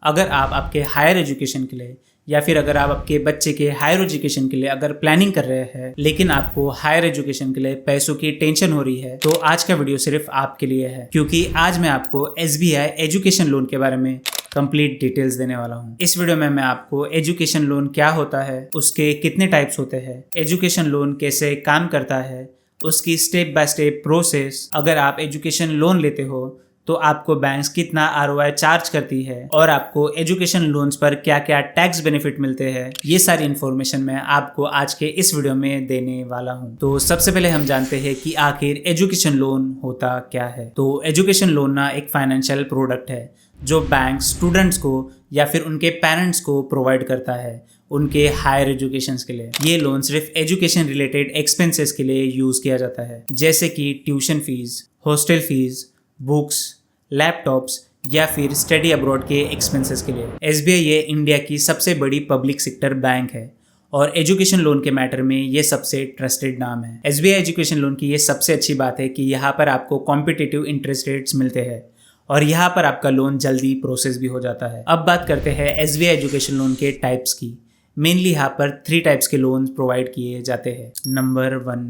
अगर आप आपके हायर एजुकेशन के लिए या फिर अगर आप आपके बच्चे के हायर एजुकेशन के लिए अगर प्लानिंग कर रहे हैं लेकिन आपको हायर एजुकेशन के लिए पैसों की टेंशन हो रही है तो आज का वीडियो सिर्फ आपके लिए है, क्योंकि आज मैं आपको SBI एजुकेशन लोन के बारे में कंप्लीट डिटेल्स देने वाला हूँ। इस वीडियो में मैं आपको एजुकेशन लोन क्या होता है, उसके कितने टाइप्स होते हैं, एजुकेशन लोन कैसे काम करता है, उसकी स्टेप बाय स्टेप प्रोसेस, अगर आप एजुकेशन लोन लेते हो तो आपको बैंक्स कितना ROI चार्ज करती है और आपको एजुकेशन लोन्स पर क्या क्या टैक्स बेनिफिट मिलते हैं, ये सारी इन्फॉर्मेशन मैं आपको आज के इस वीडियो में देने वाला हूँ। तो सबसे पहले हम जानते हैं कि आखिर एजुकेशन लोन होता क्या है। तो एजुकेशन लोन ना एक फाइनेंशियल प्रोडक्ट है जो बैंक स्टूडेंट्स को या फिर उनके पेरेंट्स को प्रोवाइड करता है उनके हायर एजुकेशन के लिए। ये लोन सिर्फ एजुकेशन रिलेटेड एक्सपेंसेस के लिए यूज किया जाता है, जैसे कि tuition fees, hostel fees, books, laptops या फिर स्टडी अब्रॉड के एक्सपेंसेस के लिए। SBI ये इंडिया की सबसे बड़ी पब्लिक सेक्टर बैंक है और एजुकेशन लोन के मैटर में ये सबसे ट्रस्टेड नाम है। SBI एजुकेशन लोन की ये सबसे अच्छी बात है कि यहाँ पर आपको कॉम्पिटिटिव इंटरेस्ट रेट्स मिलते हैं और यहाँ पर आपका लोन जल्दी प्रोसेस भी हो जाता है। अब बात करते हैं SBI एजुकेशन लोन के टाइप्स की। मेनली यहाँ पर 3 टाइप्स के लोन प्रोवाइड किए जाते हैं। Number 1,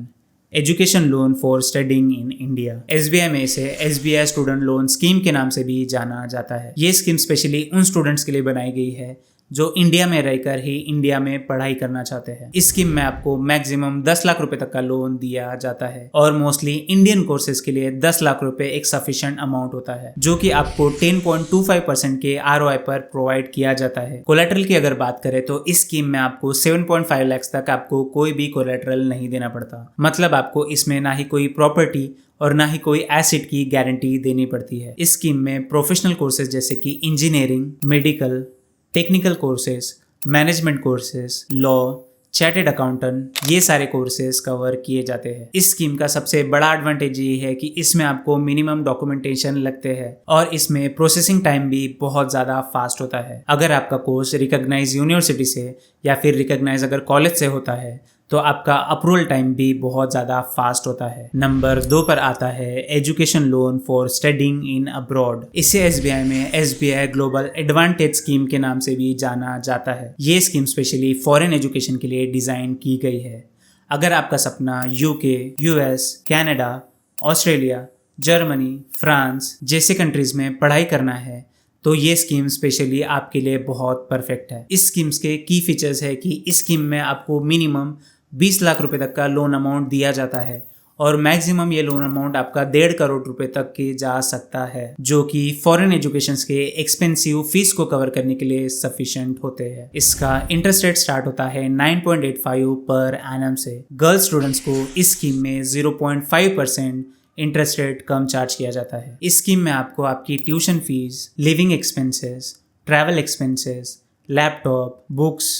education loan for studying in India. SBI में इसे SBI स्टूडेंट लोन स्कीम के नाम से भी जाना जाता है। ये स्कीम स्पेशली उन स्टूडेंट्स के लिए बनाई गई है जो इंडिया में रहकर ही इंडिया में पढ़ाई करना चाहते हैं। इस स्कीम में आपको मैक्सिमम 10 लाख रुपए तक का लोन दिया जाता है और मोस्टली इंडियन कोर्सेज के लिए 10 लाख रुपए एक सफिशिएंट अमाउंट होता है, जो कि आपको 10.25% के ROI पर प्रोवाइड किया जाता है। कोलेटरल की अगर बात करें तो इस स्कीम में आपको 7.5 लाख तक आपको कोई भी कोलेटरल नहीं देना पड़ता। मतलब आपको इसमें ना ही कोई प्रॉपर्टी और ना ही कोई एसेट की गारंटी देनी पड़ती है। इस स्कीम में प्रोफेशनल कोर्सेज जैसे कि engineering, medical, technical courses, management courses, law, chartered accountant, ये सारे कोर्सेज कवर किए जाते हैं। इस स्कीम का सबसे बड़ा एडवांटेज ये है कि इसमें आपको मिनिमम डॉक्यूमेंटेशन लगते हैं और इसमें प्रोसेसिंग टाइम भी बहुत ज़्यादा फास्ट होता है। अगर आपका कोर्स रिकॉग्नाइज यूनिवर्सिटी से या फिर रिकॉग्नाइज अगर कॉलेज से होता है तो आपका अप्रूवल टाइम भी बहुत ज़्यादा फास्ट होता है। नंबर 2 पर आता है education loan for studying in abroad. इसे SBI में SBI ग्लोबल एडवांटेज स्कीम के नाम से भी जाना जाता है। ये स्कीम स्पेशली फॉरेन एजुकेशन के लिए डिज़ाइन की गई है। अगर आपका सपना UK, US, Canada, Australia, Germany, France जैसे कंट्रीज में पढ़ाई करना है तो ये स्कीम स्पेशली आपके लिए बहुत परफेक्ट है। इस स्कीम्स के की फीचर्स है कि इस स्कीम में आपको मिनिमम 20 लाख रुपए तक का लोन अमाउंट दिया जाता है और मैक्सिमम ये लोन अमाउंट आपका 1.5 करोड़ रुपए तक के जा सकता है, जो कि फॉरेन एजुकेशन के एक्सपेंसिव फीस को कवर करने के लिए सफिशिएंट होते हैं। इसका इंटरेस्ट रेट स्टार्ट होता है 9.85 पर एनम से। गर्ल्स स्टूडेंट्स को इस स्कीम में 0.5% इंटरेस्ट रेट कम चार्ज किया जाता है। इस स्कीम में आपको आपकी tuition fees, living expenses, travel expenses, laptop, books,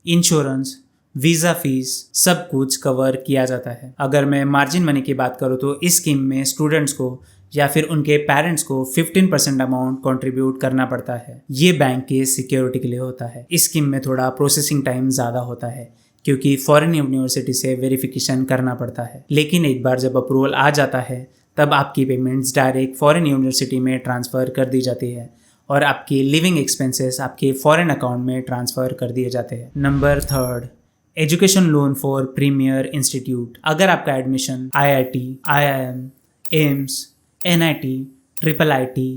insurance, visa fees सब कुछ कवर किया जाता है। अगर मैं मार्जिन मनी की बात करूँ तो इस स्कीम में स्टूडेंट्स को या फिर उनके पेरेंट्स को 15% अमाउंट कंट्रीब्यूट करना पड़ता है। ये बैंक के सिक्योरिटी के लिए होता है। इस स्कीम में थोड़ा प्रोसेसिंग टाइम ज़्यादा होता है क्योंकि फॉरेन यूनिवर्सिटी से वेरिफिकेशन करना पड़ता है, लेकिन एक बार जब अप्रूवल आ जाता है तब आपकी पेमेंट्स डायरेक्ट फॉरेन यूनिवर्सिटी में ट्रांसफ़र कर दी जाती है और आपकी लिविंग एक्सपेंसेस आपके फॉरेन अकाउंट में ट्रांसफ़र कर दिए जाते हैं। Number 3, education loan for premier institute. अगर आपका admission IIT, IIM, AIIMS, NIT, IIIT,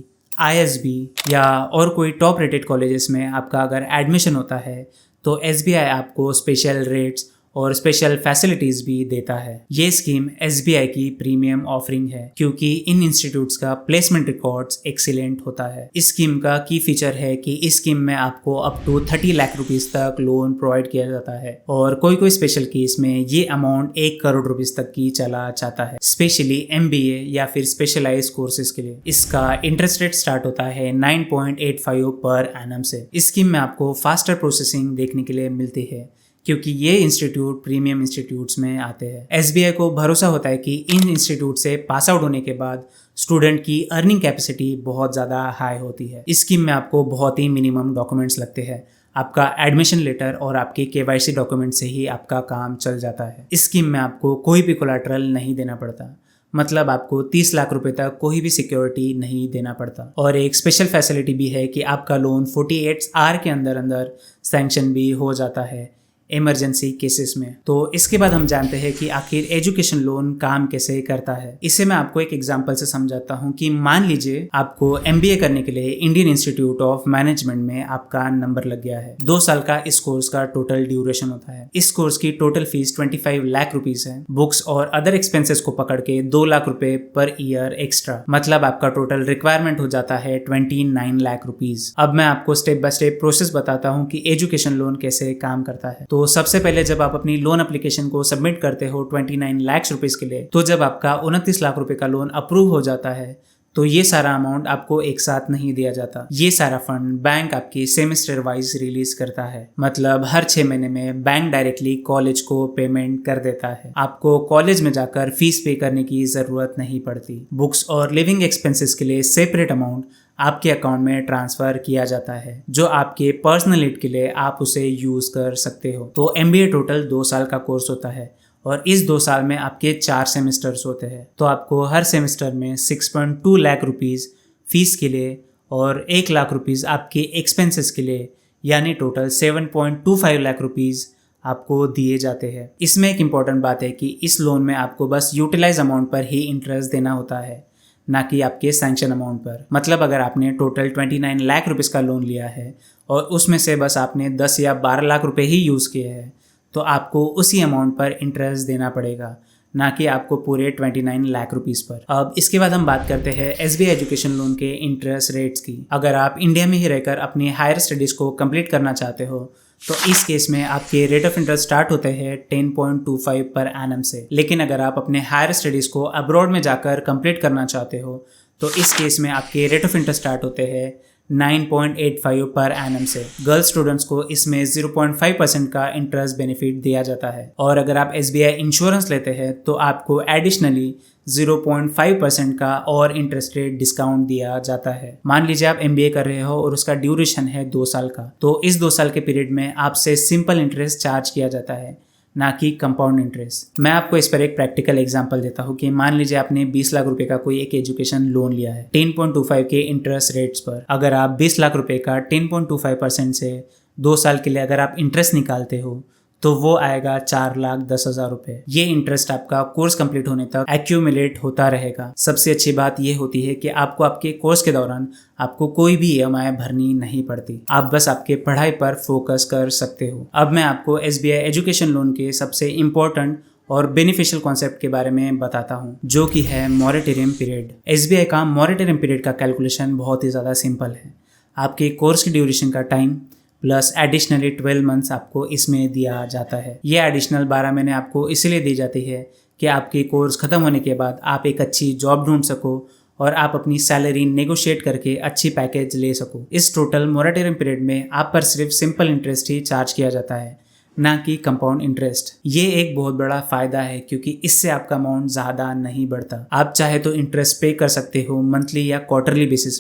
ISB या और कोई टॉप रेटेड कॉलेजेस में आपका अगर एडमिशन होता है तो SBI आपको स्पेशल रेट्स और स्पेशल फैसिलिटीज़ भी देता है। ये स्कीम SBI की प्रीमियम ऑफरिंग है क्योंकि इन इंस्टीट्यूट्स का प्लेसमेंट रिकॉर्ड्स एक्सीलेंट होता है। इस स्कीम का की फीचर है कि इस स्कीम में आपको अप टू 30 लाख रुपीस तक लोन प्रोवाइड किया जाता है और कोई स्पेशल केस में ये अमाउंट 1 करोड़ रुपीस तक की चला जाता है, स्पेशली MBA या फिर स्पेशलाइज कोर्सेज के लिए। इसका इंटरेस्ट रेट स्टार्ट होता है 9.85 पर एनम से। इस स्कीम में आपको फास्टर प्रोसेसिंग देखने के लिए मिलती है क्योंकि ये इंस्टीट्यूट प्रीमियम इंस्टीट्यूट्स में आते हैं। SBI को भरोसा होता है कि इन इंस्टीट्यूट से पास आउट होने के बाद स्टूडेंट की अर्निंग कैपेसिटी बहुत ज़्यादा हाई होती है। इस स्कीम में आपको बहुत ही मिनिमम डॉक्यूमेंट्स लगते हैं। आपका एडमिशन लेटर और आपके KYC डॉक्यूमेंट से ही आपका काम चल जाता है। इस स्कीम में आपको कोई भी कोलैटरल नहीं देना पड़ता। मतलब आपको 30 लाख रुपए तक कोई भी सिक्योरिटी नहीं देना पड़ता। और एक स्पेशल फैसिलिटी भी है कि आपका लोन 48 आवर के अंदर अंदर सैंक्शन भी हो जाता है इमरजेंसी केसेस में। तो इसके बाद हम जानते हैं कि आखिर एजुकेशन लोन काम कैसे करता है। इसे मैं आपको एक एग्जांपल से समझाता हूं कि मान लीजिए आपको एमबीए करने के लिए इंडियन इंस्टीट्यूट ऑफ मैनेजमेंट में आपका नंबर लग गया है। 2 साल का इस कोर्स का टोटल ड्यूरेशन होता है। इस कोर्स की टोटल फीस 25 लाख रुपीज है। बुक्स और अदर एक्सपेंसेस को पकड़ के 2 लाख रुपए पर ईयर एक्स्ट्रा, मतलब आपका टोटल रिक्वायरमेंट हो जाता है 29 लाख रुपीज। अब मैं आपको स्टेप बाय स्टेप प्रोसेस बताता हूँ कि एजुकेशन लोन कैसे काम करता है। तो सबसे पहले जब आप अपनी लोन एप्लीकेशन को सबमिट करते हो 29 लाख रुपीस के लिए, तो जब आपका 29 लाख रुपए का लोन अप्रूव हो जाता है तो ये सारा अमाउंट आपको एक साथ नहीं दिया जाता। ये सारा फंड बैंक आपकी सेमेस्टर वाइज रिलीज करता है। मतलब हर 6 महीने में बैंक डायरेक्टली कॉलेज को पेमेंट कर देता है। आपको कॉलेज में जाकर फीस पे करने की जरूरत नहीं पड़ती। बुक्स और लिविंग एक्सपेंसेस के लिए सेपरेट अमाउंट आपके अकाउंट में ट्रांसफर किया जाता है, जो आपके पर्सनल नीड के लिए आप उसे यूज कर सकते हो। तो एमबीए टोटल 2 साल का कोर्स होता है और इस 2 साल में आपके 4 सेमेस्टर्स होते हैं। तो आपको हर सेमेस्टर में 6.2 लाख रुपीज फीस के लिए और 1 लाख रुपीज आपके एक्सपेंसेस के लिए, यानी टोटल 7.25 लाख रुपीज आपको दिए जाते हैं। इसमें एक इम्पॉर्टेंट बात है कि इस लोन में आपको बस यूटिलाइज अमाउंट पर ही इंटरेस्ट देना होता है, ना कि आपके सैंक्शन अमाउंट पर। मतलब अगर आपने टोटल 29 लाख रुपीस का लोन लिया है और उसमें से बस आपने 10 या 12 लाख रुपए ही यूज़ किए हैं, तो आपको उसी अमाउंट पर इंटरेस्ट देना पड़ेगा, ना कि आपको पूरे 29 लाख रुपीस पर। अब इसके बाद हम बात करते हैं एसबीआई एजुकेशन लोन के इंटरेस्ट रेट्स की। अगर आप इंडिया में ही रहकर अपनी हायर स्टडीज को कंप्लीट करना चाहते हो तो इस केस में आपके रेट ऑफ इंटरेस्ट स्टार्ट होते हैं 10.25 पर एनम से। लेकिन अगर आप अपने हायर स्टडीज को अब्रॉड में जाकर कंप्लीट करना चाहते हो तो इस केस में आपके रेट ऑफ इंटरेस्ट स्टार्ट होते हैं 9.85 पर एनम से। गर्ल्स स्टूडेंट्स को इसमें 0.5% का इंटरेस्ट बेनिफिट दिया जाता है। और अगर आप एसबीआई इंश्योरेंस लेते हैं तो आपको एडिशनली 0.5% का और इंटरेस्ट रेट डिस्काउंट दिया जाता है। मान लीजिए आप एमबीए कर रहे हो और उसका ड्यूरेशन है 2 साल का, तो इस 2 साल के पीरियड में आपसे सिंपल इंटरेस्ट चार्ज किया जाता है, ना कि कंपाउंड इंटरेस्ट। मैं आपको इस पर एक प्रैक्टिकल एग्जांपल देता हूँ कि मान लीजिए आपने 20 लाख रुपए का कोई एक एजुकेशन लोन लिया है 10.25 के इंटरेस्ट रेट्स पर। अगर आप 20 लाख रुपए का 10.25% से 2 साल के लिए अगर आप इंटरेस्ट निकालते हो तो वो आएगा 4,10,000 रुपए। ये इंटरेस्ट आपका कोर्स कंप्लीट होने तक एक्यूमुलेट होता रहेगा। सबसे अच्छी बात ये होती है कि आपको आपके कोर्स के दौरान आपको कोई भी ईएमआई भरनी नहीं पड़ती। आप बस आपके पढ़ाई पर फोकस कर सकते हो। अब मैं आपको एसबीआई एजुकेशन लोन के सबसे इम्पोर्टेंट और बेनिफिशियल कॉन्सेप्ट के बारे में बताता हूँ, जो कि है मॉरेटोरियम पीरियड। एसबीआई का मॉरेटोरियम पीरियड का कैलकुलेशन बहुत ही ज़्यादा सिंपल है। आपके कोर्स की ड्यूरेशन का टाइम प्लस एडिशनली 12 मंथ्स आपको इसमें दिया जाता है। ये एडिशनल 12 महीने आपको इसलिए दी जाती है कि आपके कोर्स ख़त्म होने के बाद आप एक अच्छी जॉब ढूंढ सको और आप अपनी सैलरी नेगोशिएट करके अच्छी पैकेज ले सको। इस टोटल मॉरेटोरियम पीरियड में आप पर सिर्फ सिंपल इंटरेस्ट ही चार्ज किया जाता है, ना कि कंपाउंड इंटरेस्ट। ये एक बहुत बड़ा फ़ायदा है क्योंकि इससे आपका अमाउंट ज़्यादा नहीं बढ़ता। आप चाहे तो इंटरेस्ट पे कर सकते हो मंथली या क्वार्टरली बेसिस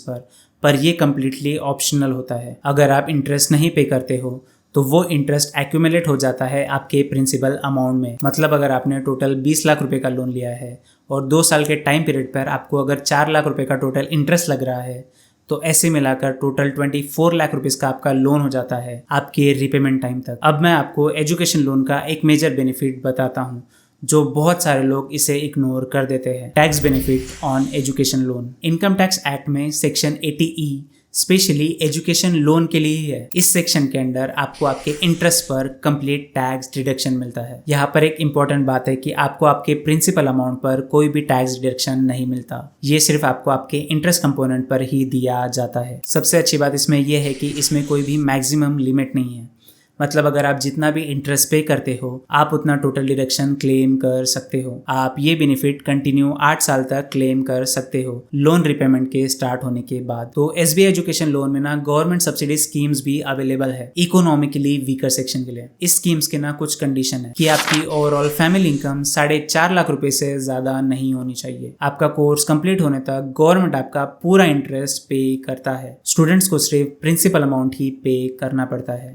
पर ये कम्प्लीटली ऑप्शनल होता है। अगर आप इंटरेस्ट नहीं पे करते हो तो वो इंटरेस्ट एक्यूमुलेट हो जाता है आपके प्रिंसिपल अमाउंट में। मतलब अगर आपने टोटल 20 लाख रुपए का लोन लिया है और 2 साल के टाइम पीरियड पर आपको अगर 4 लाख रुपए का टोटल इंटरेस्ट लग रहा है, तो ऐसे मिलाकर टोटल 24 लाख रुपीस का आपका लोन हो जाता है आपके रिपेमेंट टाइम तक। अब मैं आपको एजुकेशन लोन का एक मेजर बेनिफिट बताता हूँ, जो बहुत सारे लोग इसे इग्नोर कर देते हैं। Tax benefit on education loan. Income tax act में section 80E specially education loan के लिए ही है। इस सेक्शन के अंडर आपको आपके इंटरेस्ट पर कंप्लीट टैक्स डिडक्शन मिलता है। यहाँ पर एक इम्पॉर्टेंट बात है कि आपको आपके प्रिंसिपल अमाउंट पर कोई भी टैक्स डिडक्शन नहीं मिलता। ये सिर्फ आपको आपके इंटरेस्ट कंपोनेंट पर ही दिया जाता है। सबसे अच्छी बात इसमें यह है कि इसमें कोई भी मैक्सिमम लिमिट नहीं है। मतलब अगर आप जितना भी इंटरेस्ट पे करते हो आप उतना टोटल डिडक्शन क्लेम कर सकते हो। आप ये बेनिफिट कंटिन्यू 8 साल तक क्लेम कर सकते हो लोन रिपेमेंट के स्टार्ट होने के बाद। तो एसबीआई एजुकेशन लोन में ना गवर्नमेंट सब्सिडी स्कीम्स भी अवेलेबल है इकोनॉमिकली वीकर सेक्शन के लिए। इस स्कीम्स के ना कुछ कंडीशन है कि आपकी ओवरऑल फैमिली इनकम 4.5 लाख रुपए से ज्यादा नहीं होनी चाहिए। आपका कोर्स कंप्लीट होने तक गवर्नमेंट आपका पूरा इंटरेस्ट पे करता है। स्टूडेंट्स को सिर्फ प्रिंसिपल अमाउंट ही पे करना पड़ता है।